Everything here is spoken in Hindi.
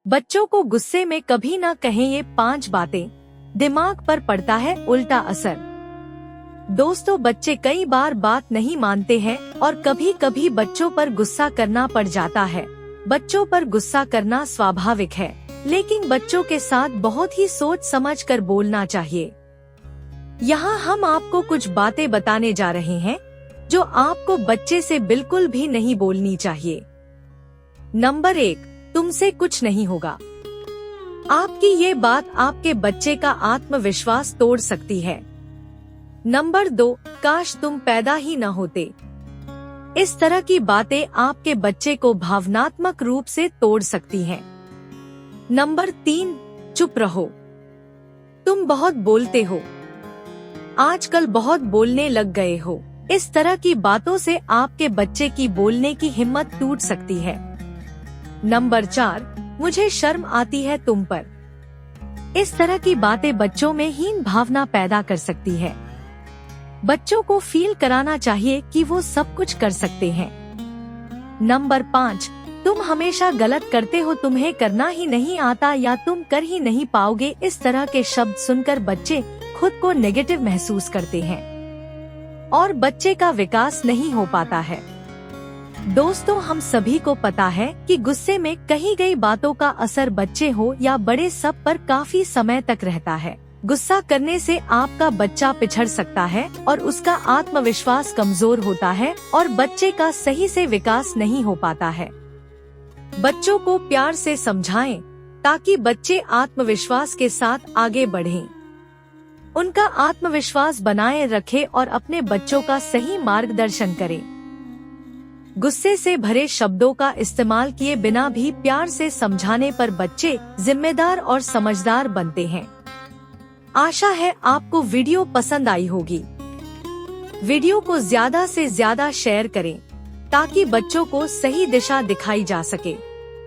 बच्चों को गुस्से में कभी ना कहें ये 5 बातें, दिमाग पर पड़ता है उल्टा असर। दोस्तों, बच्चे कई बार बात नहीं मानते हैं और कभी कभी बच्चों पर गुस्सा करना पड़ जाता है। बच्चों पर गुस्सा करना स्वाभाविक है, लेकिन बच्चों के साथ बहुत ही सोच समझ कर बोलना चाहिए। यहाँ हम आपको कुछ बातें बताने जा रहे हैं जो आपको बच्चे से बिल्कुल भी नहीं बोलनी चाहिए। नंबर 1, तुमसे कुछ नहीं होगा। आपकी ये बात आपके बच्चे का आत्मविश्वास तोड़ सकती है। नंबर 2, काश तुम पैदा ही न होते। इस तरह की बातें आपके बच्चे को भावनात्मक रूप से तोड़ सकती हैं। नंबर 3, चुप रहो, तुम बहुत बोलते हो, आजकल बहुत बोलने लग गए हो। इस तरह की बातों से आपके बच्चे की बोलने की हिम्मत टूट सकती है। नंबर 4, मुझे शर्म आती है तुम पर। इस तरह की बातें बच्चों में हीन भावना पैदा कर सकती है। बच्चों को फील कराना चाहिए कि वो सब कुछ कर सकते हैं। नंबर 5, तुम हमेशा गलत करते हो, तुम्हें करना ही नहीं आता या तुम कर ही नहीं पाओगे। इस तरह के शब्द सुनकर बच्चे खुद को नेगेटिव महसूस करते हैं और बच्चे का विकास नहीं हो पाता है। दोस्तों, हम सभी को पता है कि गुस्से में कही गई बातों का असर बच्चे हो या बड़े सब पर काफी समय तक रहता है। गुस्सा करने से आपका बच्चा पिछड़ सकता है और उसका आत्मविश्वास कमजोर होता है और बच्चे का सही से विकास नहीं हो पाता है। बच्चों को प्यार से समझाएं ताकि बच्चे आत्मविश्वास के साथ आगे बढ़ें। उनका आत्मविश्वास बनाए रखें और अपने बच्चों का सही मार्गदर्शन करें। गुस्से से भरे शब्दों का इस्तेमाल किए बिना भी प्यार से समझाने पर बच्चे जिम्मेदार और समझदार बनते हैं। आशा है आपको वीडियो पसंद आई होगी। वीडियो को ज्यादा से ज्यादा शेयर करें ताकि बच्चों को सही दिशा दिखाई जा सके।